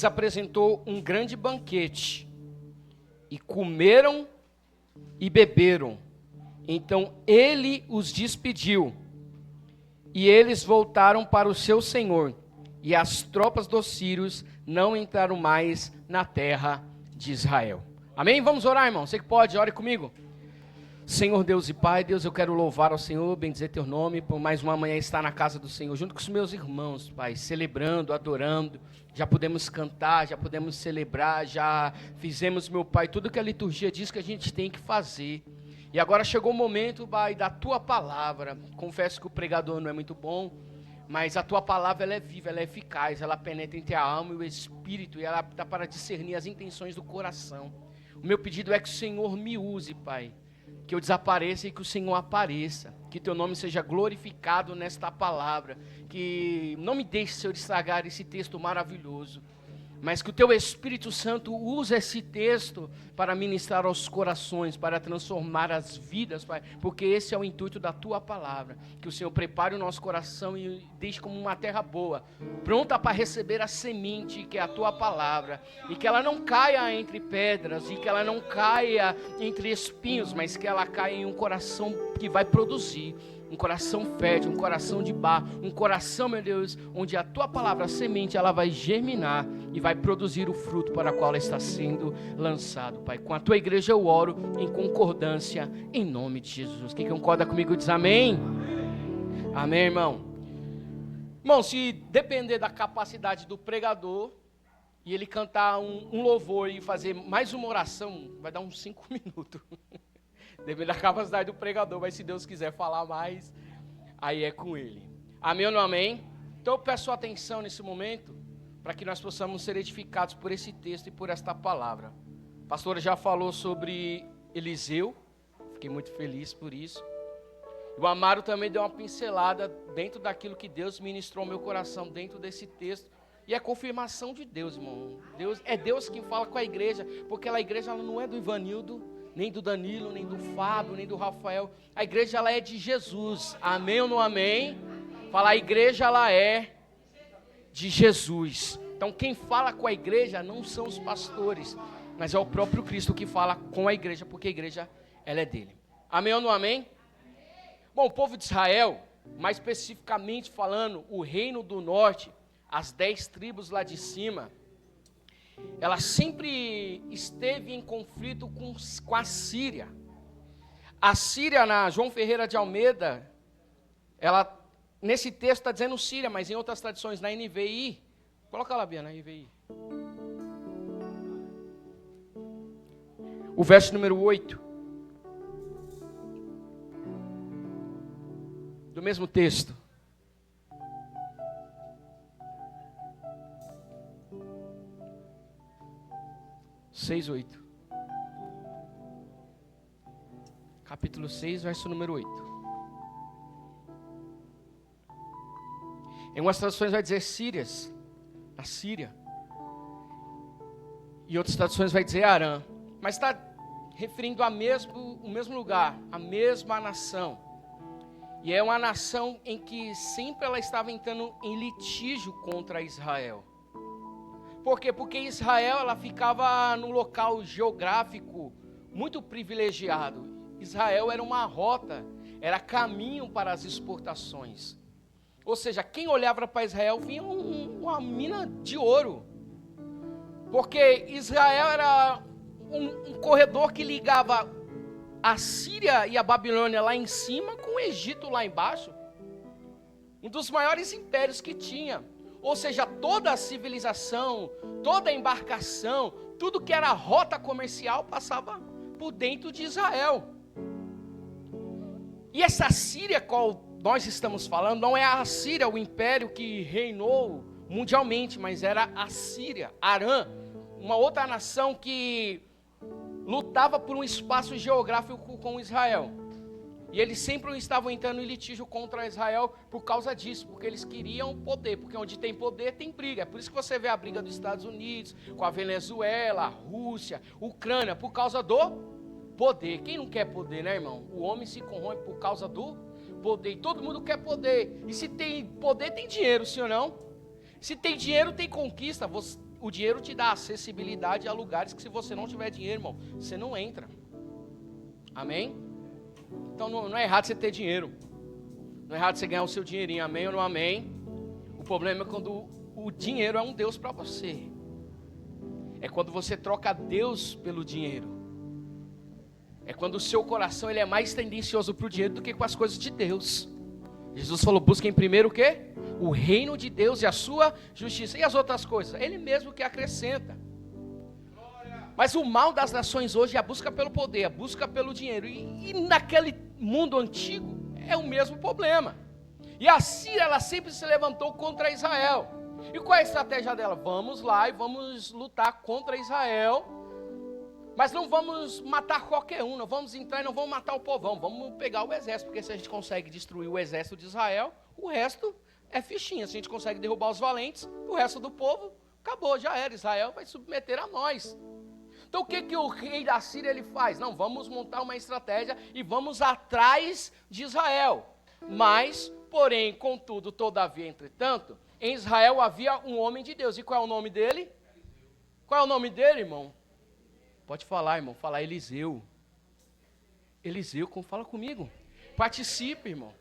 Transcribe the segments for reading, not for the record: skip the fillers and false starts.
apresentou um grande banquete, e comeram e beberam. Então ele os despediu, e eles voltaram para o seu senhor, e as tropas dos sírios não entraram mais na terra de Israel. Amém? Vamos orar, irmão. Você que pode, ore comigo. Senhor Deus e Pai, Deus, eu quero louvar ao Senhor, bendizer teu nome, por mais uma manhã estar na casa do Senhor, junto com os meus irmãos, Pai, celebrando, adorando. Já podemos cantar, já podemos celebrar, já fizemos, meu Pai, tudo que a liturgia diz que a gente tem que fazer. E agora chegou o momento, Pai, da tua palavra. Confesso que o pregador não é muito bom, mas a tua palavra ela é viva, ela é eficaz, ela penetra entre a alma e o espírito, e ela dá para discernir as intenções do coração. O meu pedido é que o Senhor me use, Pai, que eu desapareça e que o Senhor apareça, que teu nome seja glorificado nesta palavra, que não me deixe, Senhor, estragar esse texto maravilhoso, mas que o teu Espírito Santo use esse texto para ministrar aos corações, para transformar as vidas, Pai, porque esse é o intuito da tua palavra, que o Senhor prepare o nosso coração e deixe como uma terra boa, pronta para receber a semente que é a tua palavra, e que ela não caia entre pedras, e que ela não caia entre espinhos, mas que ela caia em um coração que vai produzir, um coração fértil, um coração de barro, um coração, meu Deus, onde a tua palavra, a semente, ela vai germinar e vai produzir o fruto para o qual ela está sendo lançado, Pai. Com a tua igreja eu oro em concordância, em nome de Jesus. Quem concorda comigo diz amém? Amém, irmão. Irmão, se depender da capacidade do pregador, e ele cantar um louvor e fazer mais uma oração, vai dar uns 5 minutos. Depende da capacidade do pregador, mas se Deus quiser falar mais, aí é com ele. Amém ou não amém? Então eu peço atenção nesse momento, para que nós possamos ser edificados por esse texto e por esta palavra. A pastora já falou sobre Eliseu, fiquei muito feliz por isso. O Amaro também deu uma pincelada dentro daquilo que Deus ministrou ao meu coração, dentro desse texto. E é confirmação de Deus, irmão. É Deus quem fala com a igreja, porque a igreja ela não é do Ivanildo, nem do Danilo, nem do Fábio, nem do Rafael. A igreja ela é de Jesus. Amém ou não amém? Fala, a igreja ela é de Jesus. Então quem fala com a igreja não são os pastores, mas é o próprio Cristo que fala com a igreja, porque a igreja ela é dele. Amém ou não amém? Bom, o povo de Israel, mais especificamente falando, o reino do norte, as 10 tribos lá de cima, ela sempre esteve em conflito com a Síria. A Síria, na João Ferreira de Almeida, ela, nesse texto está dizendo Síria, mas em outras traduções, na NVI, coloca lá, Bia, na NVI. O verso número 8. Do mesmo texto. Seis, 8. Capítulo 6, verso número 8. Em umas traduções vai dizer Sírias, a Síria. E outras traduções vai dizer Arã. Mas está referindo o mesmo lugar, a mesma nação. E é uma nação em que sempre ela estava entrando em litígio contra Israel. Por quê? Porque Israel ela ficava num local geográfico muito privilegiado. Israel era uma rota, era caminho para as exportações. Ou seja, quem olhava para Israel vinha uma mina de ouro. Porque Israel era um corredor que ligava a Síria e a Babilônia lá em cima com o Egito lá embaixo. Um dos maiores impérios que tinha. Ou seja, toda a civilização, toda a embarcação, tudo que era rota comercial passava por dentro de Israel. E essa Síria, qual nós estamos falando, não é a Síria, o império que reinou mundialmente, mas era a Síria, Arã, uma outra nação que lutava por um espaço geográfico com Israel. E eles sempre estavam entrando em litígio contra Israel por causa disso, porque eles queriam poder, porque onde tem poder tem briga. É por isso que você vê a briga dos Estados Unidos com a Venezuela, a Rússia, Ucrânia, por causa do poder. Quem não quer poder, né, irmão? O homem se corrompe por causa do poder, e todo mundo quer poder. E se tem poder, tem dinheiro, sim ou não? Se tem dinheiro, tem conquista. o dinheiro te dá acessibilidade a lugares que se você não tiver dinheiro, irmão, você não entra. Amém? Então não é errado você ter dinheiro. Não é errado você ganhar o seu dinheirinho, amém ou não amém? O problema é quando o dinheiro é um Deus para você. É quando você troca Deus pelo dinheiro. É quando o seu coração ele é mais tendencioso para o dinheiro do que com as coisas de Deus. Jesus falou, busquem primeiro o quê? O reino de Deus e a sua justiça. E as outras coisas? Ele mesmo que acrescenta. Mas o mal das nações hoje é a busca pelo poder, a busca pelo dinheiro. E naquele mundo antigo é o mesmo problema. E a Síria, ela sempre se levantou contra Israel. E qual é a estratégia dela? Vamos lá e vamos lutar contra Israel. Mas não vamos matar qualquer um, não vamos entrar e não vamos matar o povão. Vamos pegar o exército, porque se a gente consegue destruir o exército de Israel, o resto é fichinha. Se a gente consegue derrubar os valentes, o resto do povo, acabou, já era. Israel vai submeter a nós. Então o que o rei da Síria ele faz? Não, vamos montar uma estratégia e vamos atrás de Israel. Mas, porém, contudo, todavia, entretanto, em Israel havia um homem de Deus. E qual é o nome dele? Qual é o nome dele, irmão? Pode falar, irmão. Fala Eliseu. Eliseu, fala comigo. Participe, irmão.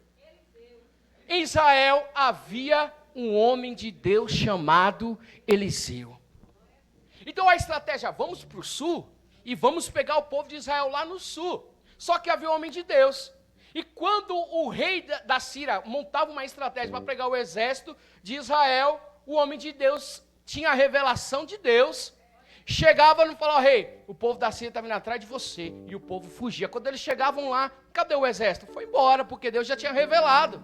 Em Israel havia um homem de Deus chamado Eliseu. Então a estratégia, vamos para o sul e vamos pegar o povo de Israel lá no sul. Só que havia um homem de Deus. E quando o rei da Síria montava uma estratégia para pegar o exército de Israel, o homem de Deus tinha a revelação de Deus. Chegava e falava, rei, o povo da Síria está vindo atrás de você. E o povo fugia. Quando eles chegavam lá, cadê o exército? Foi embora, porque Deus já tinha revelado.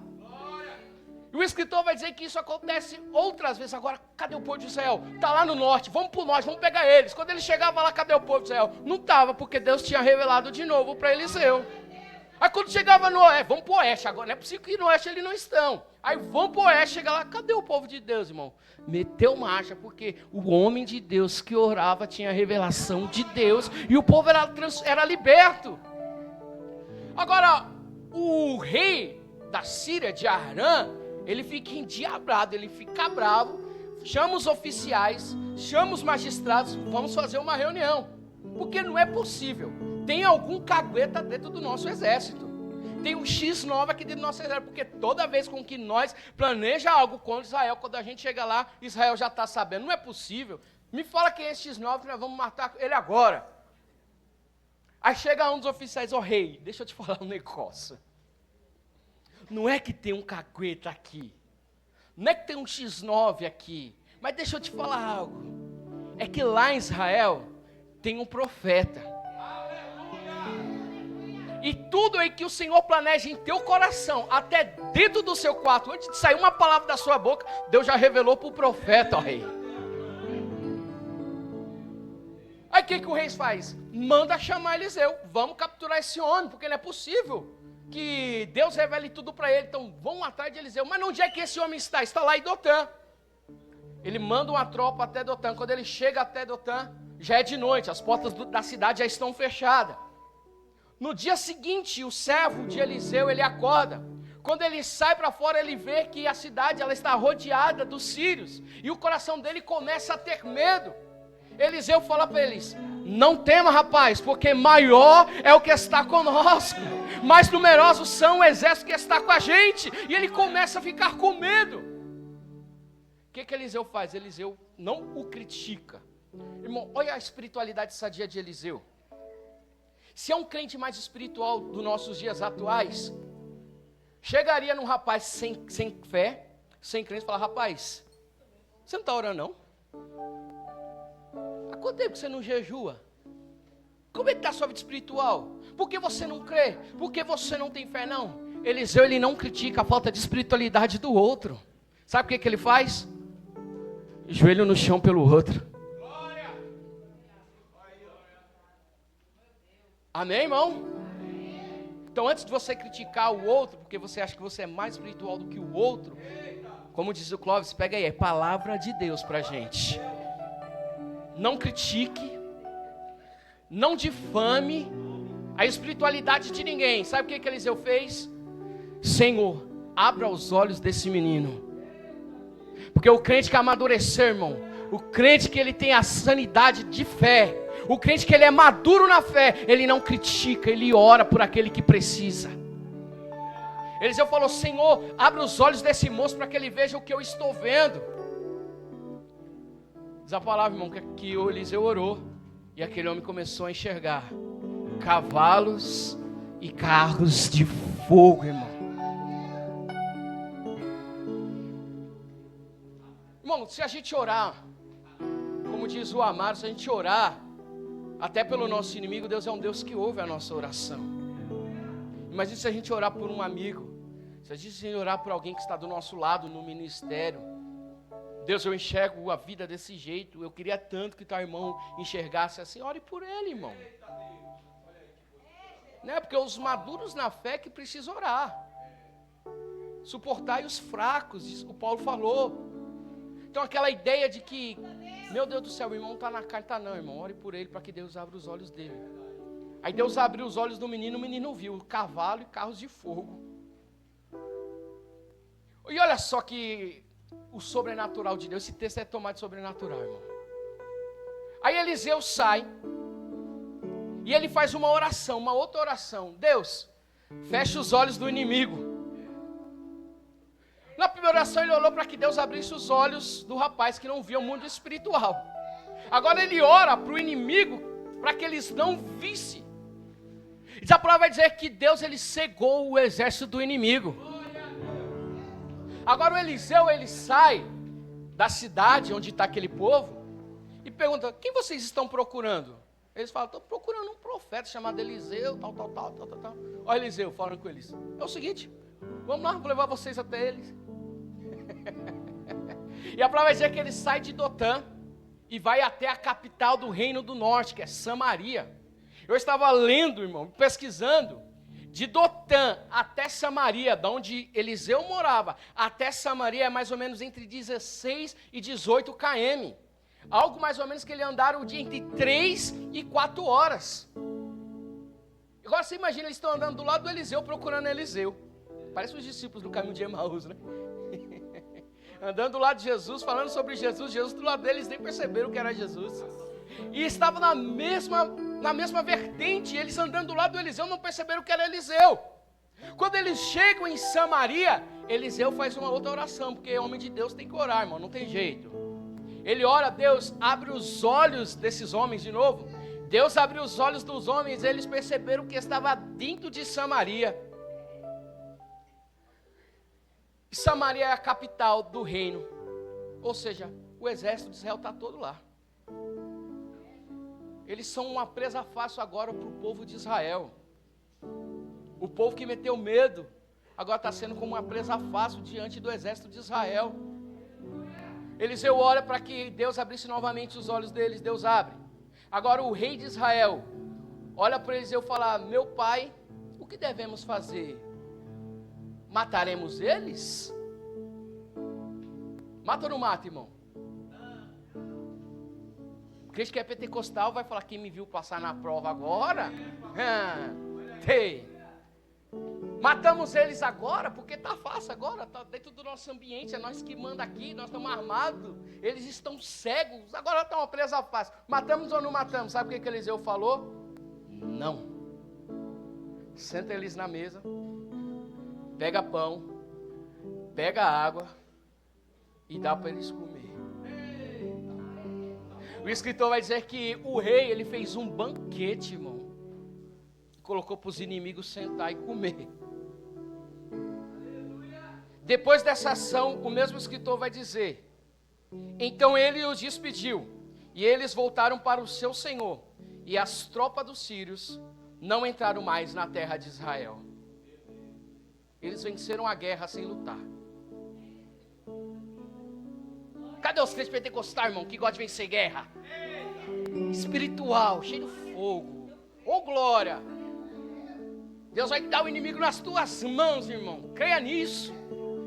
E o escritor vai dizer que isso acontece outras vezes. Agora, cadê o povo de Israel? Está lá no norte, vamos para o norte, vamos pegar eles. Quando ele chegava lá, cadê o povo de Israel? Não estava, porque Deus tinha revelado de novo para Eliseu. Aí quando chegava no oeste, vamos para o oeste agora. Não é possível que no oeste eles não estão. Aí vamos para o oeste, chega lá, cadê o povo de Deus, irmão? Meteu marcha, porque o homem de Deus que orava tinha a revelação de Deus. E o povo era liberto. Agora, o rei da Síria, de Arã, ele fica endiabrado, ele fica bravo, chama os oficiais, chama os magistrados, vamos fazer uma reunião. Porque não é possível. Tem algum cagueta dentro do nosso exército. Tem um X9 aqui dentro do nosso exército. Porque toda vez com que nós planeja algo contra Israel, quando a gente chega lá, Israel já está sabendo. Não é possível. Me fala quem é esse X9 que nós vamos matar ele agora. Aí chega um dos oficiais, rei, deixa eu te falar um negócio. Não é que tem um cagueta aqui. Não é que tem um X9 aqui. Mas deixa eu te falar algo. É que lá em Israel tem um profeta. E tudo aí que o Senhor planeja em teu coração, até dentro do seu quarto, antes de sair uma palavra da sua boca, Deus já revelou para o profeta, rei. Aí o que o rei faz? Manda chamar Eliseu. Vamos capturar esse homem, porque não é possível que Deus revele tudo para ele. Então vão atrás de Eliseu. Mas onde é que esse homem está? Está lá em Dotã. Ele manda uma tropa até Dotã. Quando ele chega até Dotã, já é de noite, as portas da cidade já estão fechadas. No dia seguinte, o servo de Eliseu, ele acorda. Quando ele sai para fora, ele vê que a cidade ela está rodeada dos sírios. E o coração dele começa a ter medo. Eliseu fala para eles, não tema, rapaz, porque maior é o que está conosco. Mais numerosos são o exército que está com a gente. E ele começa a ficar com medo. O que Eliseu faz? Eliseu não o critica. Irmão, olha a espiritualidade sadia de Eliseu. Se é um crente mais espiritual dos nossos dias atuais, chegaria num rapaz sem fé, sem crença, e falar, rapaz, você não está orando não? Há quanto tempo que você não jejua? Como é que está a sua vida espiritual? Por que você não crê? Por que você não tem fé não? Eliseu, ele não critica a falta de espiritualidade do outro. Sabe o que ele faz? Joelho no chão pelo outro. Amém, irmão? Então, antes de você criticar o outro, porque você acha que você é mais espiritual do que o outro, como diz o Clóvis, pega aí, é palavra de Deus pra gente. Não critique, não difame a espiritualidade de ninguém. Sabe o que Eliseu fez? Senhor, abra os olhos desse menino. Porque o crente que amadurecer, irmão, O crente que ele tem a sanidade de fé, o crente que ele é maduro na fé, ele não critica, ele ora por aquele que precisa. Eliseu falou: Senhor, abre os olhos desse moço para que ele veja o que eu estou vendo. Diz a palavra, irmão, que o Eliseu orou e aquele homem começou a enxergar cavalos e carros de fogo, irmão. Irmão, se a gente orar, como diz o Amaro, se a gente orar até pelo nosso inimigo, Deus é um Deus que ouve a nossa oração. Imagina se a gente orar por um amigo, se a gente orar por alguém que está do nosso lado no ministério. Deus, eu enxergo a vida desse jeito, eu queria tanto que teu irmão enxergasse assim. Ore por ele, irmão. Não é porque os maduros na fé que precisam orar. Suportai os fracos, o Paulo falou. Então aquela ideia de que, meu Deus do céu, o irmão está na carne, tá não, irmão, ore por ele para que Deus abra os olhos dele. Aí Deus abriu os olhos do menino, o menino viu cavalo e carros de fogo. E olha só que o sobrenatural de Deus, esse texto é tomado de sobrenatural, irmão. Aí Eliseu sai e ele faz uma oração, uma outra oração. Deus, fecha os olhos do inimigo. Na primeira oração ele orou para que Deus abrisse os olhos do rapaz que não via o mundo espiritual. Agora ele ora para o inimigo para que eles não vissem. E a palavra vai dizer que Deus ele cegou o exército do inimigo. Agora o Eliseu ele sai da cidade onde está aquele povo e pergunta: quem vocês estão procurando? Eles falam: estou procurando um profeta chamado Eliseu, tal. Olha Eliseu falando com eles: é o seguinte, vamos lá, vou levar vocês até eles. E a palavra vai dizer que ele sai de Dotã e vai até a capital do reino do norte, que é Samaria. Eu estava lendo, irmão, pesquisando, de Dotã até Samaria, de onde Eliseu morava, até Samaria é mais ou menos entre 16 e 18 km. Algo mais ou menos que ele andaram entre 3 e 4 horas. Agora você imagina, eles estão andando do lado do Eliseu, procurando Eliseu. Parece os discípulos do caminho de Emaús, né? Andando do lado de Jesus, falando sobre Jesus, Jesus do lado deles nem perceberam que era Jesus. E estava na mesma vertente, eles andando do lado do Eliseu não perceberam que era Eliseu. Quando eles chegam em Samaria, Eliseu faz uma outra oração, porque homem de Deus tem que orar, irmão, não tem jeito. Ele ora: Deus, abre os olhos desses homens de novo. Deus abriu os olhos dos homens, eles perceberam que estava dentro de Samaria. Samaria é a capital do reino, ou seja, o exército de Israel está todo lá. Eles são uma presa fácil agora para o povo de Israel. O povo que meteu medo, agora está sendo como uma presa fácil diante do exército de Israel. Eliseu ora para que Deus abrisse novamente os olhos deles, Deus abre. Agora o rei de Israel olha para Eliseu e fala: meu pai, o que devemos fazer? Mataremos eles? Mata ou não mata, irmão? O crente que é pentecostal vai falar: quem me viu passar na prova agora? Matamos eles agora, porque está fácil agora, está dentro do nosso ambiente, é nós que manda aqui, nós estamos armados, eles estão cegos, agora está uma presa fácil. Matamos ou não matamos? Sabe o que Eliseu falou? Não. Senta eles na mesa, pega pão, pega água e dá para eles comer. O escritor vai dizer que o rei, ele fez um banquete, irmão. Colocou para os inimigos sentar e comer. Depois dessa ação, o mesmo escritor vai dizer: então ele os despediu, e eles voltaram para o seu senhor, e as tropas dos sírios não entraram mais na terra de Israel. Eles venceram a guerra sem lutar. Cadê os crentes pentecostais, irmão, que gostam de vencer guerra? Espiritual, cheio de fogo. Ô glória! Deus vai dar o inimigo nas tuas mãos, irmão. Creia nisso.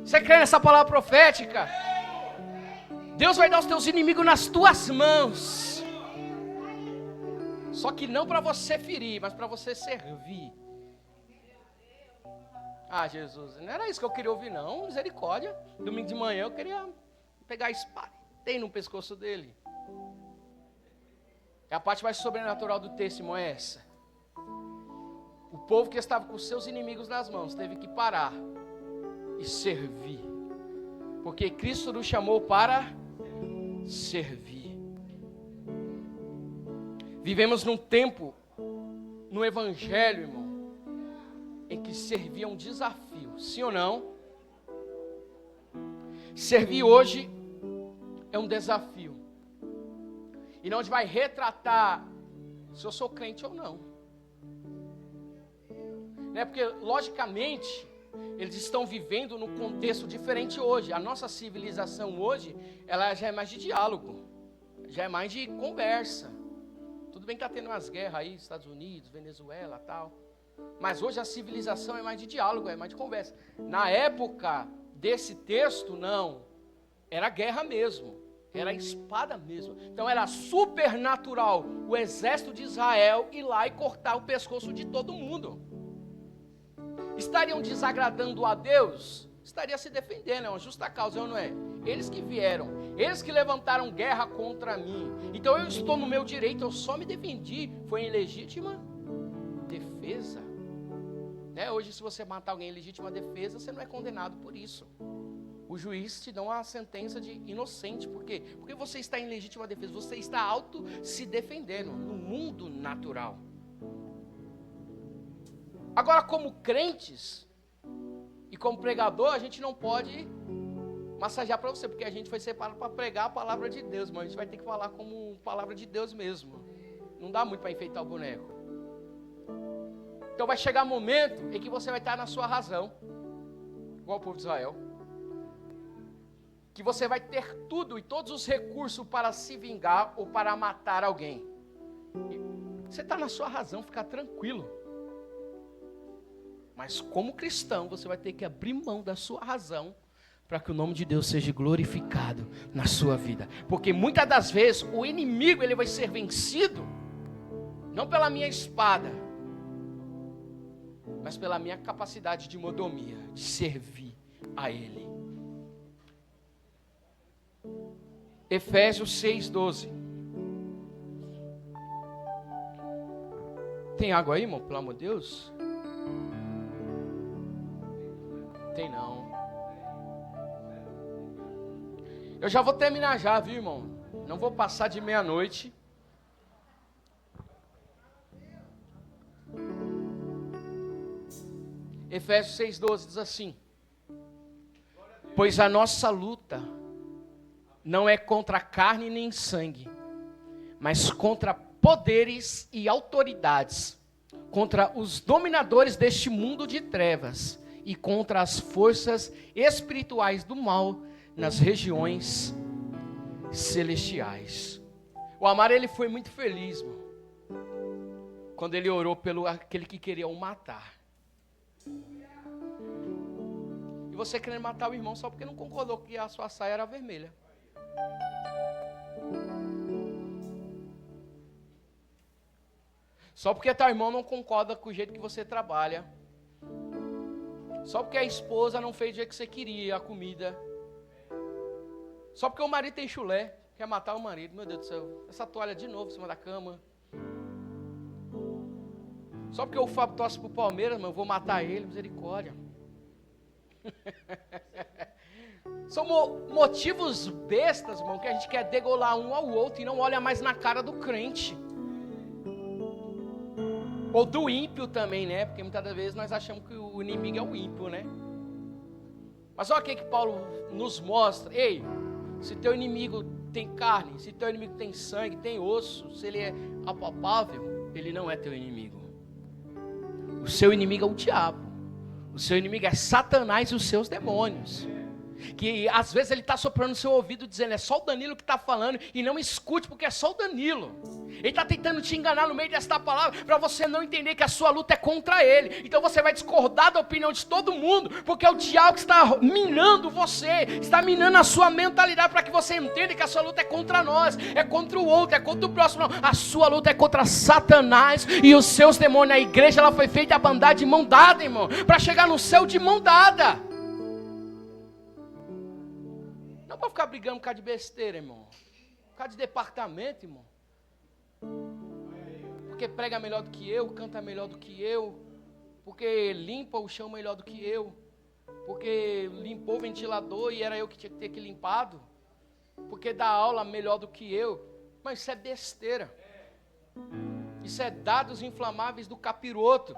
Você crê nessa palavra profética? Deus vai dar os teus inimigos nas tuas mãos. Só que não para você ferir, mas para você servir. Ah, Jesus, não era isso que eu queria ouvir, não. Misericórdia. Domingo de manhã eu queria pegar a espada. tem no pescoço dele. É a parte mais sobrenatural do texto, irmão, é essa. O povo que estava com seus inimigos nas mãos teve que parar e servir. Porque Cristo nos chamou para servir. Vivemos num tempo, no Evangelho, irmão, em que servir é um desafio, sim ou não? Servir hoje é um desafio. E não vai retratar se eu sou crente ou não. Né? Porque, logicamente, eles estão vivendo num contexto diferente hoje. A nossa civilização hoje, ela já é mais de diálogo, já é mais de conversa. Tudo bem que está tendo umas guerras aí, Estados Unidos, Venezuela e tal. Mas hoje a civilização é mais de diálogo, é mais de conversa. Na época desse texto, não. Era guerra mesmo. Era espada mesmo. Então era supernatural o exército de Israel ir lá e cortar o pescoço de todo mundo. Estariam desagradando a Deus? Estaria se defendendo, é uma justa causa, não é? Eles que vieram, eles que levantaram guerra contra mim. Então eu estou no meu direito, eu só me defendi. Foi em legítima defesa. Né? Hoje, se você matar alguém em legítima defesa, você não é condenado por isso. O juiz te dá uma sentença de inocente. Por quê? Porque você está em legítima defesa, você está auto se defendendo no mundo natural. Agora, como crentes e como pregador, a gente não pode massagear para você, porque a gente foi separado para pregar a palavra de Deus, mas a gente vai ter que falar como palavra de Deus mesmo. Não dá muito para enfeitar o boneco. Então vai chegar um momento em que você vai estar na sua razão, igual o povo de Israel, que você vai ter tudo e todos os recursos para se vingar ou para matar alguém. Você está na sua razão, fica tranquilo. Mas como cristão, você vai ter que abrir mão da sua razão para que o nome de Deus seja glorificado na sua vida. Porque muitas das vezes o inimigo ele vai ser vencido não pela minha espada, mas pela minha capacidade de mordomia, de servir a Ele. Efésios 6:12. Tem água aí, irmão? Pelo amor de Deus. Tem não. Eu já vou terminar já, viu, irmão? Não vou passar de meia-noite. Efésios 6:12 diz assim: pois a nossa luta não é contra carne nem sangue, mas contra poderes e autoridades, contra os dominadores deste mundo de trevas e contra as forças espirituais do mal nas regiões celestiais. O Amaro, ele foi muito feliz, irmão, quando ele orou pelo aquele que queria o matar. E você querendo matar o irmão só porque não concordou que a sua saia era vermelha. Só porque teu irmão não concorda com o jeito que você trabalha. Só porque a esposa não fez do jeito que você queria a comida. Só porque o marido tem chulé, quer matar o marido. Meu Deus do céu, essa toalha de novo em cima da cama. Só porque o Fábio torce pro Palmeiras, mas eu vou matar ele, misericórdia. São motivos bestas, irmão, que a gente quer degolar um ao outro e não olha mais na cara do crente. Ou do ímpio também, né? Porque muitas das vezes nós achamos que o inimigo é o ímpio, né? Mas olha o que Paulo nos mostra. Ei, se teu inimigo tem carne, se teu inimigo tem sangue, tem osso, se ele é apalpável, ele não é teu inimigo. O seu inimigo é o diabo. O seu inimigo é Satanás e os seus demônios. Que às vezes ele está soprando no seu ouvido dizendo, é só o Danilo que está falando, e não escute porque é só o Danilo. Ele está tentando te enganar no meio desta palavra, para você não entender que a sua luta é contra ele. Então você vai discordar da opinião de todo mundo, porque é o diabo que está minando você, está minando a sua mentalidade, para que você entenda que a sua luta é contra nós, é contra o outro, é contra o próximo. Não, a sua luta é contra Satanás e os seus demônios. A igreja ela foi feita para andar de mão dada, irmão, para chegar no céu de mão dada. Não para ficar brigando por causa de besteira, irmão. Por causa de departamento, irmão. Porque prega melhor do que eu, canta melhor do que eu. Porque limpa o chão melhor do que eu. Porque limpou o ventilador e era eu que tinha que ter que limpado. Porque dá aula melhor do que eu. Mas isso é besteira. Isso é dados inflamáveis do capiroto.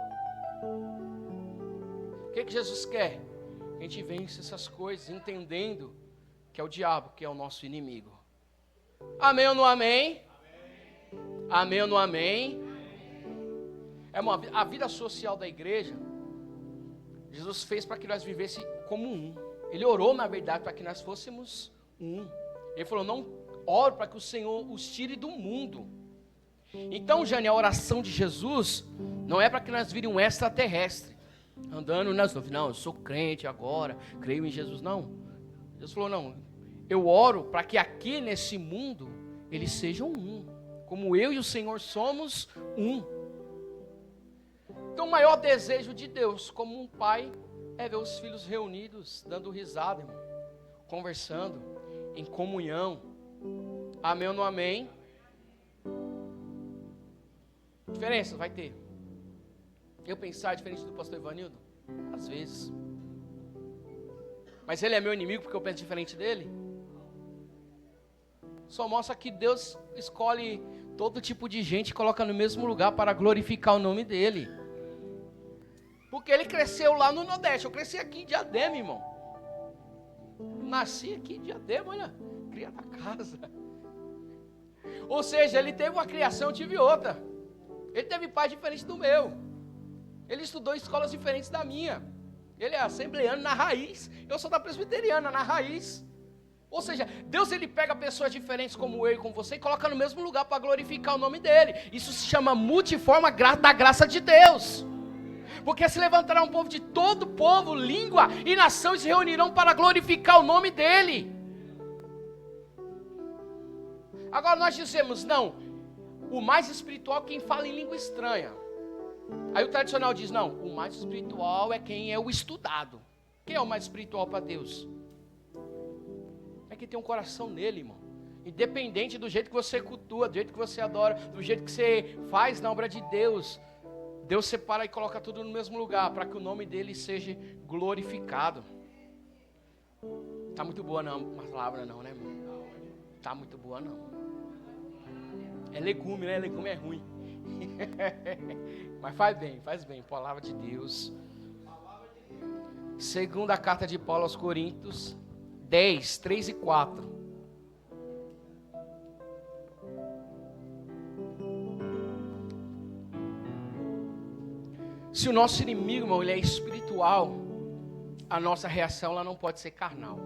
O que Jesus quer? A gente vence essas coisas entendendo que é o diabo que é o nosso inimigo. Amém ou não amém? Amém ou não amém? A vida social da igreja, Jesus fez para que nós vivêssemos como um. Ele orou, na verdade, para que nós fôssemos um. Ele falou, não oro para que o Senhor os tire do mundo. Então, Jane, a oração de Jesus não é para que nós virem um extraterrestre, andando não, eu sou crente agora, creio em Jesus. Não. Jesus falou, não, eu oro para que aqui nesse mundo eles sejam um, como eu e o Senhor somos um. Então o maior desejo de Deus, como um pai, é ver os filhos reunidos, dando risada, irmão, conversando, em comunhão. Amém ou não amém? Diferença vai ter. Eu pensar diferente do pastor Ivanildo? Às vezes. Mas ele é meu inimigo porque eu penso diferente dele? Só mostra que Deus escolhe todo tipo de gente e coloca no mesmo lugar para glorificar o nome dele. Porque ele cresceu lá no Nordeste. Eu cresci aqui em Diadema, irmão. Nasci aqui em Diadema, olha. Cria na casa. Ou seja, ele teve uma criação, eu tive outra. Ele teve pai diferente do meu. Ele estudou em escolas diferentes da minha. Ele é assembleano na raiz. Eu sou da presbiteriana na raiz. Ou seja, Deus ele pega pessoas diferentes como eu e como você e coloca no mesmo lugar para glorificar o nome dele. Isso se chama multiforma da graça de Deus. Porque se levantará um povo de todo povo, língua e nação e se reunirão para glorificar o nome dele. Agora nós dizemos, não, o mais espiritual é quem fala em língua estranha. Aí o tradicional diz, não, o mais espiritual é quem é o estudado. Quem é o mais espiritual para Deus? É quem tem um coração nele, irmão. Independente do jeito que você cultua, do jeito que você adora, do jeito que você faz na obra de Deus, Deus separa e coloca tudo no mesmo lugar, para que o nome dele seja glorificado. Tá muito boa não, a palavra não, né, irmão? Tá muito boa não. É legume, né? Legume é ruim. Mas faz bem, palavra de Deus. Segunda carta de Paulo aos Coríntios, 10, 3 e 4. Se o nosso inimigo, irmão, ele é espiritual, a nossa reação ela não pode ser carnal.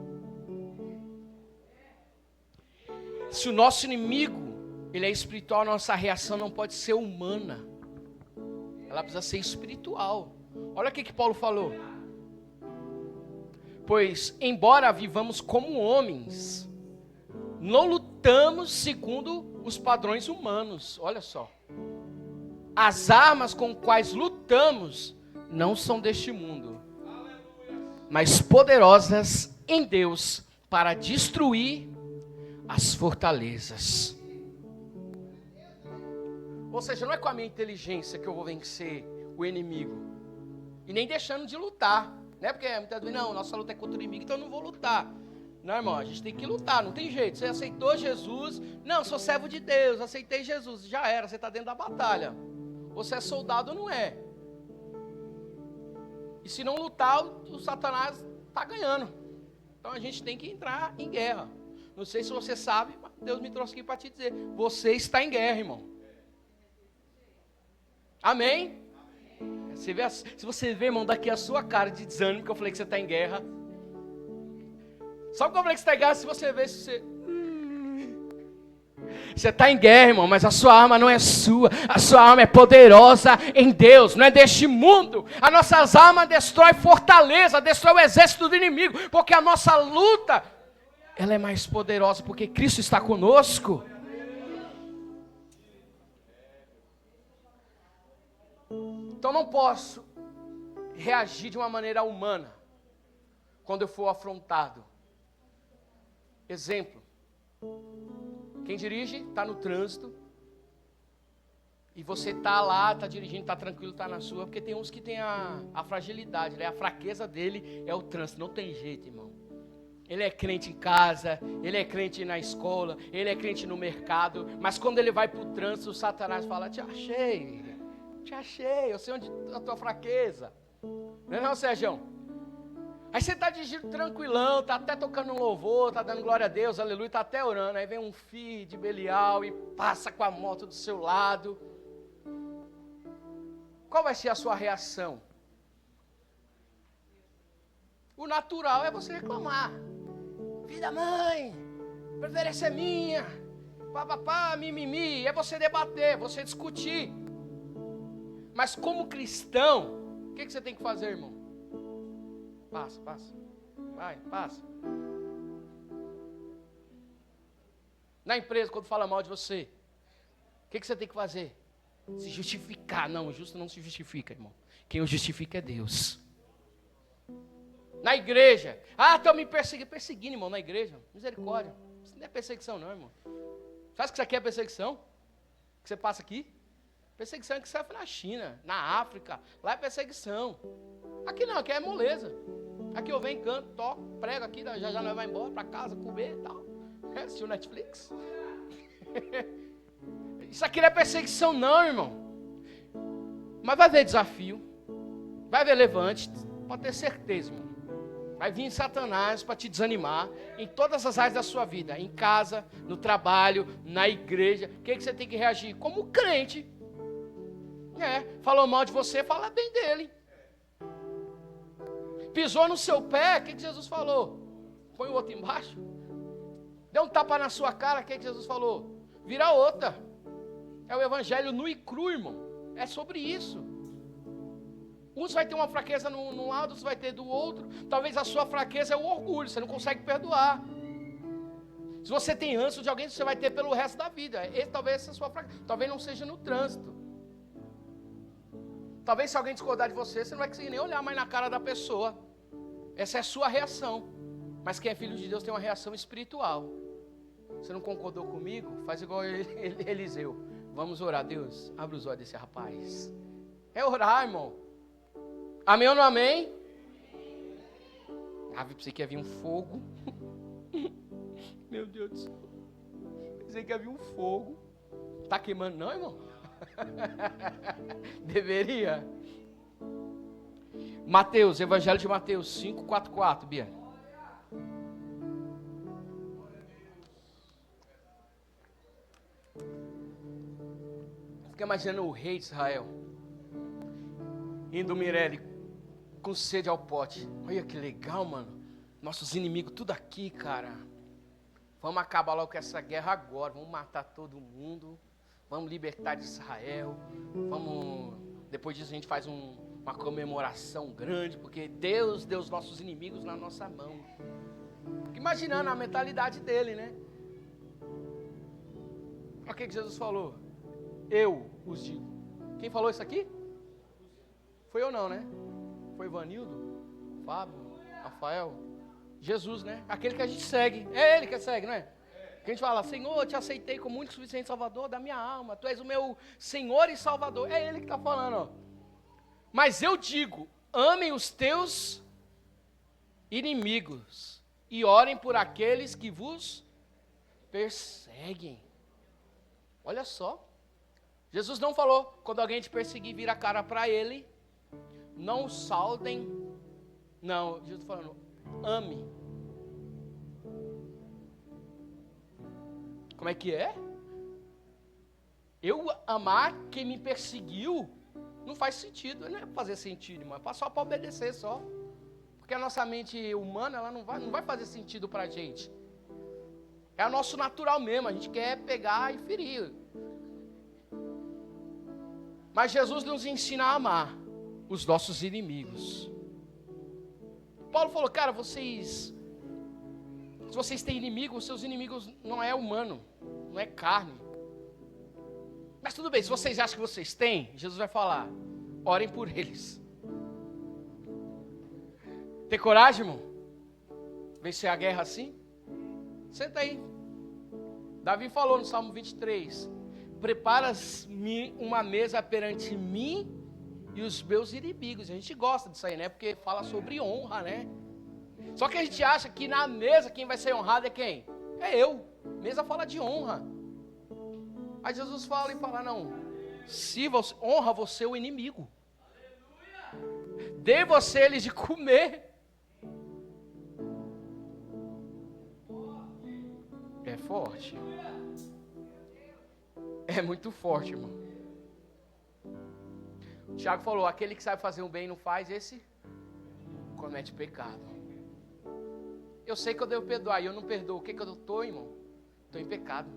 Se o nosso inimigo ele é espiritual, a nossa reação não pode ser humana. Ela precisa ser espiritual. Olha o que Paulo falou. Pois, embora vivamos como homens, não lutamos segundo os padrões humanos. Olha só. As armas com quais lutamos não são deste mundo, mas poderosas em Deus para destruir as fortalezas. Ou seja, não é com a minha inteligência que eu vou vencer o inimigo. E nem deixando de lutar. Não é porque muitas vezes, não, nossa luta é contra o inimigo, então eu não vou lutar. Não, irmão, a gente tem que lutar, não tem jeito. Você aceitou Jesus, não, sou servo de Deus, aceitei Jesus, já era, você está dentro da batalha. Você é soldado ou não é? E se não lutar, o Satanás está ganhando. Então a gente tem que entrar em guerra. Não sei se você sabe, mas Deus me trouxe aqui para te dizer. Você está em guerra, irmão. Amém? Se você vê, irmão, daqui a sua cara de desânimo, que eu falei que você está em guerra. Só porque eu falei que você está em guerra, se você vê, você está em guerra, irmão, mas a sua arma não é sua. A sua arma é poderosa em Deus, não é deste mundo. As nossas armas destrói fortaleza, destrói o exército do inimigo, porque a nossa luta, ela é mais poderosa, porque Cristo está conosco. Então não posso reagir de uma maneira humana quando eu for afrontado. Exemplo. Quem dirige está no trânsito. E você está lá, está dirigindo, está tranquilo, está na sua. Porque tem uns que tem a fragilidade, né? A fraqueza dele é o trânsito. Não tem jeito, irmão. Ele é crente em casa, ele é crente na escola, ele é crente no mercado. Mas quando ele vai para o trânsito, o Satanás fala, te achei, eu sei onde é a tua fraqueza. Não é não, Sérgio? Aí você está dirigindo tranquilão, está até tocando um louvor, está dando glória a Deus, aleluia, está até orando. Aí vem um filho de Belial e passa com a moto do seu lado. Qual vai ser a sua reação? O natural é você reclamar. Filha da mãe, preferência é minha, papapá, mimimi. É você debater, você discutir. Mas como cristão, o que você tem que fazer, irmão? Passa. Vai, passa. Na empresa, quando fala mal de você, o que você tem que fazer? Se justificar. Não, o justo não se justifica, irmão. Quem o justifica é Deus. Na igreja. Estão me perseguindo, irmão, na igreja. Misericórdia. Isso não é perseguição, não, irmão. Sabe o que isso aqui é perseguição? Que você passa aqui? Perseguição é que serve na China, na África. Lá é perseguição. Aqui não, aqui é moleza. Aqui eu venho, canto, toco, prego aqui, já nós vamos embora para casa, comer e tal. Assistir o Netflix. Isso aqui não é perseguição, não, irmão. Mas vai haver desafio. Vai haver levante. Pode ter certeza, irmão. Vai vir Satanás para te desanimar em todas as áreas da sua vida. Em casa, no trabalho, na igreja. O que você tem que reagir? Como crente. Falou mal de você, fala bem dele. Pisou no seu pé, o que Jesus falou? Põe o outro embaixo. Deu um tapa na sua cara, o que Jesus falou? Vira outra. É o evangelho nu e cru, irmão. É sobre isso. Uns vai ter uma fraqueza num lado, outros vai ter do outro. Talvez a sua fraqueza é o orgulho, você não consegue perdoar. Se você tem ranço de alguém, você vai ter pelo resto da vida. Talvez essa é a sua fraqueza. Talvez não seja no trânsito. Talvez se alguém discordar de você, você não vai conseguir nem olhar mais na cara da pessoa. Essa é a sua reação. Mas quem é filho de Deus tem uma reação espiritual. Você não concordou comigo? Faz igual Eliseu. Vamos orar, Deus, abre os olhos desse rapaz. É orar, irmão. Amém ou não amém? Pensei que ia vir um fogo. Meu Deus do céu. Pensei que ia vir um fogo. Tá queimando não, irmão? Deveria. Mateus, Evangelho de Mateus 5:44, Bia. Fica imaginando o rei de Israel indo Mirelle com sede ao pote. Olha que legal, mano. Nossos inimigos tudo aqui, cara. Vamos acabar logo com essa guerra agora. Vamos matar todo mundo. Vamos libertar de Israel. Depois disso a gente faz uma comemoração grande, porque Deus deu os nossos inimigos na nossa mão. Imaginando a mentalidade dele, né? Olha o que Jesus falou. Eu os digo. Quem falou isso aqui? Foi eu não, né? Foi Ivanildo, Fábio, Rafael, Jesus, né? Aquele que a gente segue. É ele que segue, não é? Que a gente fala, Senhor, eu te aceitei como único e suficiente Salvador da minha alma. Tu és o meu Senhor e Salvador. É ele que está falando, ó. Mas eu digo, amem os teus inimigos e orem por aqueles que vos perseguem. Olha só. Jesus não falou, quando alguém te perseguir, vira a cara para ele. Não o saudem. Não, Jesus está falando, ame. Como é que é? Eu amar quem me perseguiu não faz sentido, não é fazer sentido, irmão, é só para obedecer só. Porque a nossa mente humana, ela não vai fazer sentido para a gente. É o nosso natural mesmo, a gente quer pegar e ferir. Mas Jesus nos ensina a amar os nossos inimigos. Paulo falou, cara, se vocês têm inimigos, seus inimigos não é humano, não é carne. Mas tudo bem, se vocês acham que vocês têm, Jesus vai falar, orem por eles. Tem coragem, irmão? Vencer a guerra assim? Senta aí. Davi falou no Salmo 23, preparas-me uma mesa perante mim e os meus inimigos. A gente gosta disso aí, né? Porque fala sobre honra, né? Só que a gente acha que na mesa quem vai ser honrado é quem? É eu. Mesa fala de honra. Aí Jesus fala e fala, não, se você honra você o inimigo. Dê você eles de comer. É forte. É muito forte, irmão. O Tiago falou, aquele que sabe fazer um bem e não faz, esse comete pecado. Eu sei que eu devo perdoar e eu não perdoo. O que eu estou, irmão? Estou em pecado.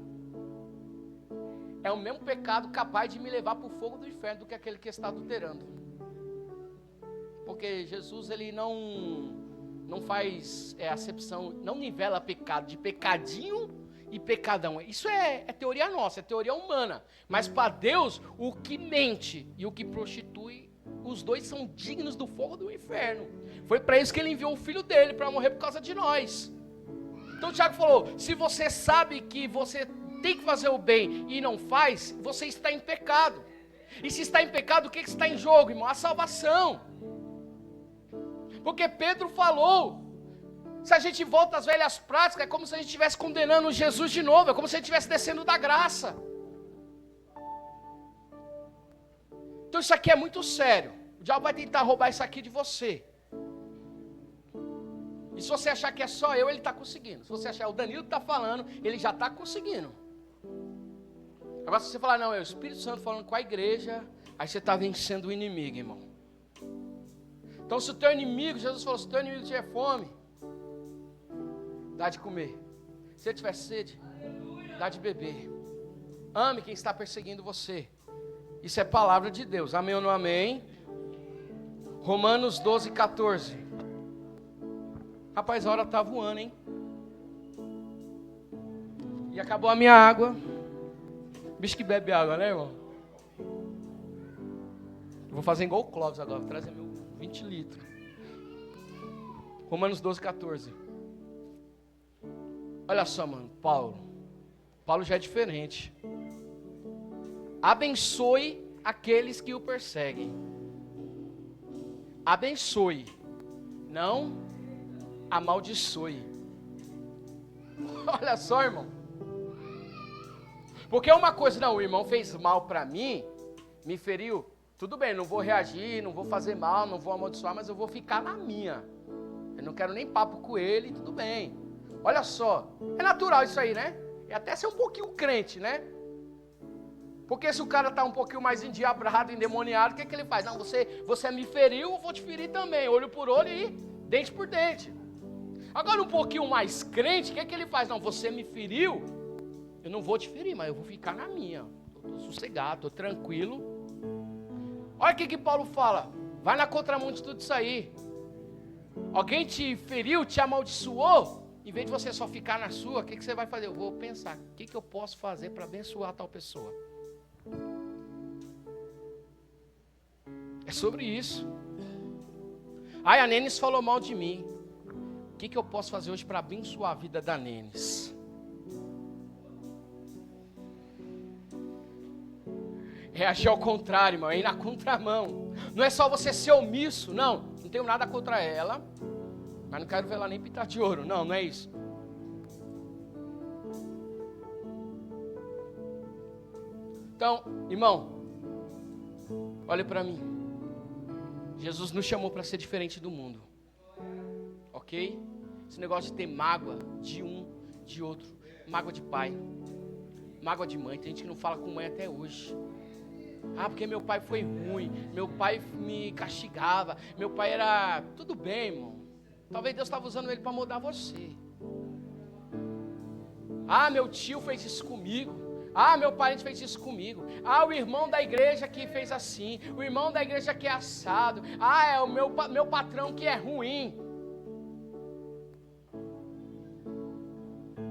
É o mesmo pecado capaz de me levar para o fogo do inferno do que aquele que está adulterando. Porque Jesus, ele não faz acepção, não nivela pecado de pecadinho e pecadão. Isso é teoria nossa, é teoria humana. Mas para Deus, o que mente e o que prostitui, os dois são dignos do fogo do inferno. Foi para isso que ele enviou o filho dele, para morrer por causa de nós. Então o Tiago falou, se você sabe que você tem que fazer o bem e não faz, você está em pecado. E se está em pecado, o que está em jogo, irmão? A salvação. Porque Pedro falou, se a gente volta às velhas práticas, é como se a gente estivesse condenando Jesus de novo, é como se a gente estivesse descendo da graça. Então isso aqui é muito sério. O diabo vai tentar roubar isso aqui de você. E se você achar que é só eu, ele está conseguindo. Se você achar o Danilo que está falando, ele já está conseguindo. Agora se você falar, não, é o Espírito Santo falando com a igreja, aí você está vencendo o inimigo, irmão. Então se o teu inimigo, Jesus falou, se o teu inimigo tiver fome, dá de comer. Se ele tiver sede, dá de beber. Ame quem está perseguindo você. Isso é palavra de Deus. Amém ou não amém? Romanos 12, 14. Rapaz, a hora tá voando, hein? E acabou a minha água. Bicho que bebe água, né, irmão? Vou fazer igual o Clóvis agora. Vou trazer meu 20 litros. Romanos 12, 14. Olha só, mano. Paulo já é diferente. Abençoe aqueles que o perseguem. Abençoe. Não amaldiçoe. Olha só, irmão. Porque uma coisa, não, o irmão fez mal para mim, me feriu. Tudo bem, não vou reagir, não vou fazer mal, não vou amaldiçoar, mas eu vou ficar na minha. Eu não quero nem papo com ele, tudo bem. Olha só, é natural isso aí, né? É até ser um pouquinho crente, né? Porque se o cara está um pouquinho mais endiabrado, endemoniado, o que ele faz? Não, você me feriu, eu vou te ferir também. Olho por olho e dente por dente. Agora um pouquinho mais crente, o que ele faz? Não, você me feriu, eu não vou te ferir, mas eu vou ficar na minha. Estou sossegado, estou tranquilo. Olha o que Paulo fala. Vai na contramão de tudo isso aí. Alguém te feriu, te amaldiçoou, em vez de você só ficar na sua, o que você vai fazer? Eu vou pensar, o que eu posso fazer para abençoar tal pessoa? É sobre isso. Ai, a Nenes falou mal de mim. O que eu posso fazer hoje para abençoar a vida da Nenes? Reagir ao contrário, irmão, é ir na contramão. Não é só você ser omisso, não tenho nada contra ela, mas não quero ver ela nem pintar de ouro, não é isso. Então, irmão, olha para mim. Jesus nos chamou para ser diferente do mundo, ok? Esse negócio de ter mágoa de um, de outro, mágoa de pai, mágoa de mãe, tem gente que não fala com mãe até hoje. Ah, porque meu pai foi ruim, meu pai me castigava, meu pai era... Tudo bem, irmão. Talvez Deus estava usando ele para mudar você. Ah, meu tio fez isso comigo. Ah, meu parente fez isso comigo. Ah, o irmão da igreja que fez assim. O irmão da igreja que é assado. Ah, é o meu patrão que é ruim.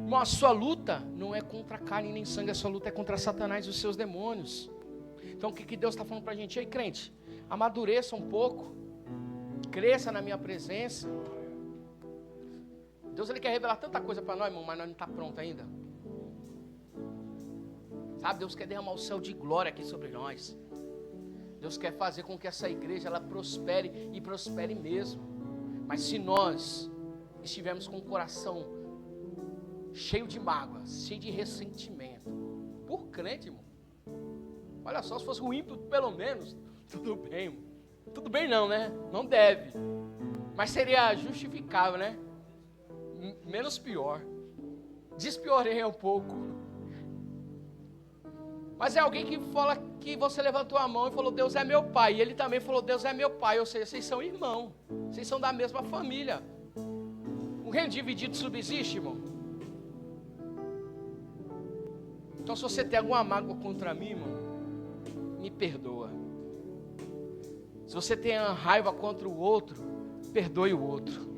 Irmão, a sua luta não é contra carne nem sangue. A sua luta é contra Satanás e os seus demônios. Então o que Deus está falando para a gente? Ei, crente, amadureça um pouco, cresça na minha presença. Deus ele quer revelar tanta coisa para nós, irmão, mas nós não estamos prontos ainda. Sabe, Deus quer derramar o céu de glória aqui sobre nós. Deus quer fazer com que essa igreja ela prospere e prospere mesmo. Mas se nós estivermos com o coração cheio de mágoa, cheio de ressentimento, por crente, irmão, olha só, se fosse um ímpio, pelo menos, tudo bem, irmão. Tudo bem não, né? Não deve. Mas seria justificável, né? Menos pior. Despiorei um pouco. Mas é alguém que fala que você levantou a mão e falou, Deus é meu pai. E ele também falou, Deus é meu pai. Ou seja, vocês são irmãos. Vocês são da mesma família. Um reino dividido subsiste, irmão? Então se você tem alguma mágoa contra mim, irmão, me perdoa. Se você tem uma raiva contra o outro, perdoe o outro.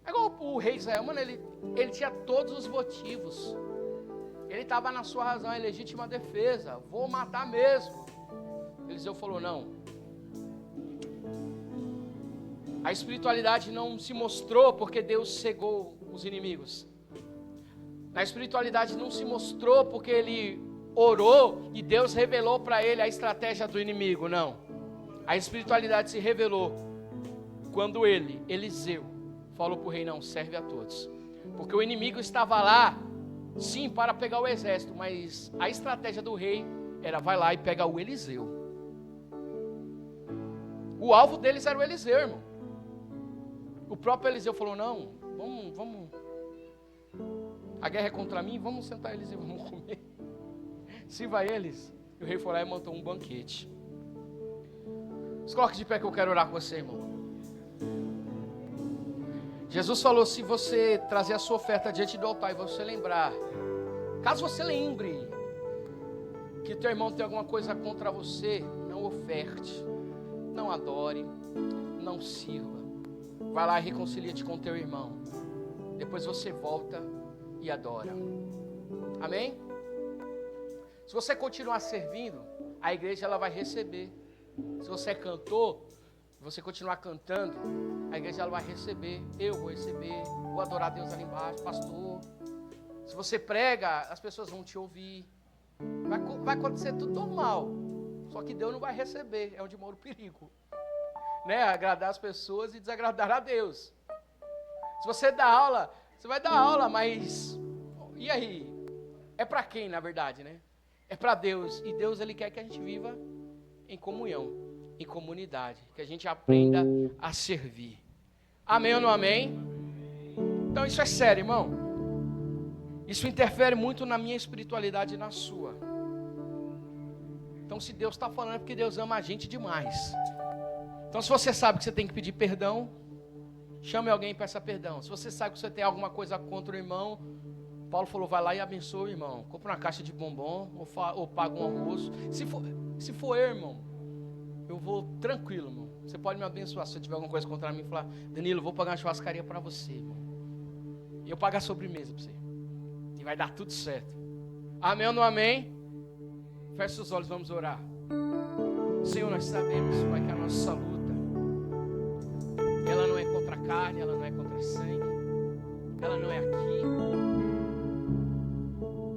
É igual o rei Israel, mano, ele tinha todos os motivos. Ele estava na sua razão, em legítima defesa. Vou matar mesmo. Eliseu falou, não. A espiritualidade não se mostrou porque Deus cegou os inimigos. A espiritualidade não se mostrou porque ele orou e Deus revelou para ele a estratégia do inimigo, não. A espiritualidade se revelou quando Eliseu, falou para o rei, não, serve a todos. Porque o inimigo estava lá, sim, para pegar o exército, mas a estratégia do rei era, vai lá e pega o Eliseu. O alvo deles era o Eliseu, irmão. O próprio Eliseu falou, não, vamos, a guerra é contra mim, vamos sentar eles e vamos comer. Sirva eles. E o rei foi lá e montou um banquete. Se coloque de pé que eu quero orar com você, irmão. Jesus falou, se você trazer a sua oferta diante do altar e você lembrar, caso você lembre que teu irmão tem alguma coisa contra você, não oferte, não adore, não sirva. Vai lá e reconcilia-te com teu irmão. Depois você volta e adora. Amém? Se você continuar servindo, a igreja ela vai receber. Se você é cantor, você continuar cantando, a igreja ela vai receber. Eu vou receber, vou adorar Deus ali embaixo, pastor. Se você prega, as pessoas vão te ouvir. Vai acontecer tudo normal. Só que Deus não vai receber, é onde mora o perigo. Né? Agradar as pessoas e desagradar a Deus. Se você dá aula, você vai dar aula, mas e aí? É para quem, na verdade, né? É para Deus. E Deus ele quer que a gente viva em comunhão, em comunidade, que a gente aprenda a servir. Amém ou não amém? Então isso é sério, irmão. Isso interfere muito na minha espiritualidade e na sua. Então se Deus está falando é porque Deus ama a gente demais. Então se você sabe que você tem que pedir perdão, chame alguém e peça perdão. Se você sabe que você tem alguma coisa contra o irmão, Paulo falou, vai lá e abençoa o irmão. Compra uma caixa de bombom ou paga um almoço. Se for eu, irmão, eu vou tranquilo, irmão. Você pode me abençoar. Se você tiver alguma coisa contra mim, falar, Danilo, eu vou pagar uma churrascaria para você, irmão. E eu pagar a sobremesa para você. E vai dar tudo certo. Amém ou não amém? Feche os olhos, vamos orar. Senhor, nós sabemos, Pai, que a nossa luta, ela não é contra a carne, ela não é contra sangue, ela não é aqui,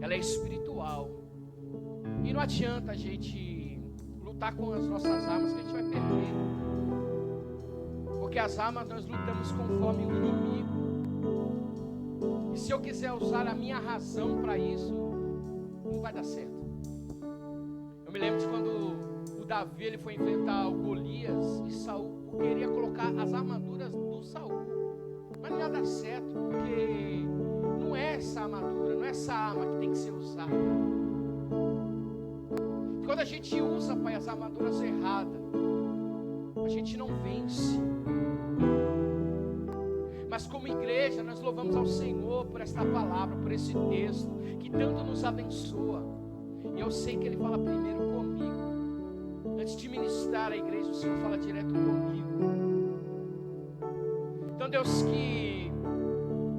ela é espiritual. E não adianta a gente lutar com as nossas armas que a gente vai perder. Porque as armas nós lutamos conforme o inimigo. E se eu quiser usar a minha razão para isso, não vai dar certo. Eu me lembro de quando o Davi ele foi enfrentar o Golias e Saul queria colocar as armaduras do Saul. Mas não ia dar certo, porque não é essa armadura, não é essa arma que tem que ser usada. Quando a gente usa, Pai, as armaduras erradas, a gente não vence. Mas como igreja, nós louvamos ao Senhor por esta palavra, por esse texto, que tanto nos abençoa. E eu sei que Ele fala primeiro comigo. Antes de ministrar a igreja, o Senhor fala direto comigo. Então, Deus, que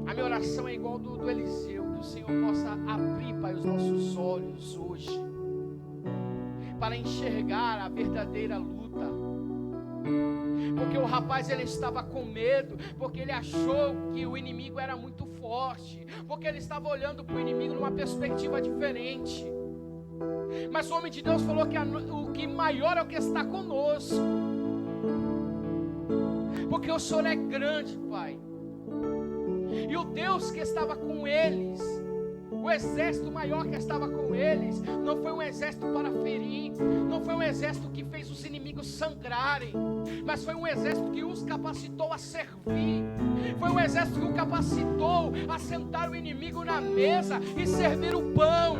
a minha oração é igual do Eliseu, que o Senhor possa abrir, Pai, os nossos olhos hoje, para enxergar a verdadeira luta, Porque o rapaz ele estava com medo, porque ele achou que o inimigo era muito forte, porque ele estava olhando para o inimigo numa perspectiva diferente. Mas o homem de Deus falou que o que maior é o que está conosco, porque o Senhor é grande, Pai. E o Deus que estava com eles, o exército maior que estava com eles, não foi um exército para ferir, não foi um exército que fez os inimigos sangrarem, mas foi um exército que os capacitou a servir, foi um exército que os capacitou a sentar o inimigo na mesa e servir o pão.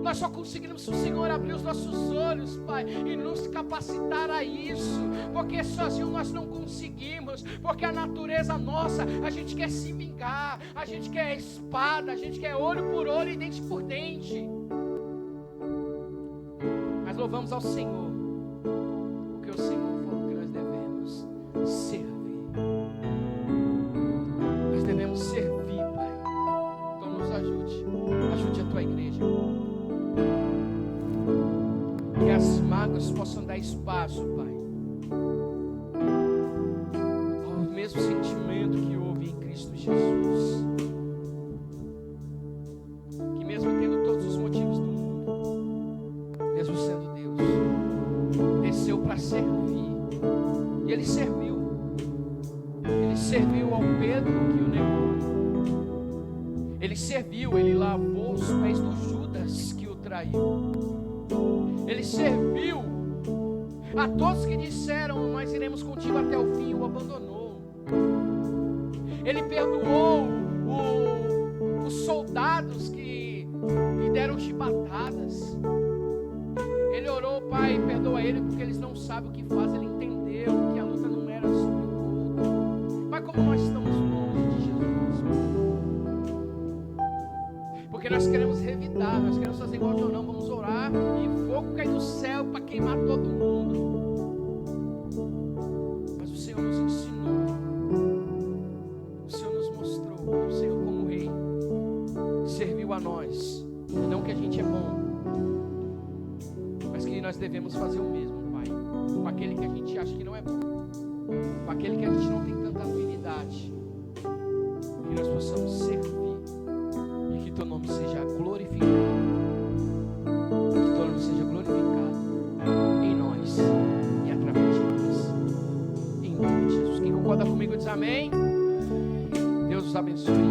Nós só conseguimos se o Senhor abrir os nossos olhos, Pai, e nos capacitar a isso, porque sozinho nós não conseguimos, porque a natureza nossa, a gente quer se vingar, a gente quer espada, a gente quer olho por olho e dente por dente. Mas louvamos ao Senhor, porque o Senhor falou que nós devemos servir. Nós devemos servir, Pai. Então nos ajude a tua igreja. Que as mágoas possam dar espaço, Pai, ao mesmo sentimento que houve em Cristo Jesus, que mesmo tendo todos os motivos do mundo, mesmo sendo Deus, desceu para servir, e Ele serviu ao Pedro que o negou, Ele serviu, Ele lavou os pés do Judas que o traiu, Ele serviu a todos que disseram, nós iremos contigo até o fim, e o abandonou. Ele perdoou os soldados que lhe deram chibatadas. Ele orou, Pai, perdoa ele, porque eles não sabem o que fazem. Ele entendeu que a luta não era sobre o outro. Mas como nós estamos longe de Jesus, porque nós queremos revidar, nós queremos fazer igual de não, vamos orar e fogo cair do céu para queimar todo mundo. Mas o Senhor nos ensinou, o Senhor nos mostrou que o Senhor como Rei serviu a nós, e não que a gente é bom, mas que nós devemos fazer o mesmo, Pai, com aquele que a gente acha que não é bom, com aquele que a gente não tem tanta afinidade, que nós possamos servir. Que teu nome seja glorificado, que teu nome seja glorificado em nós e através de nós, em nome de Jesus. Quem concorda comigo diz amém. Deus os abençoe.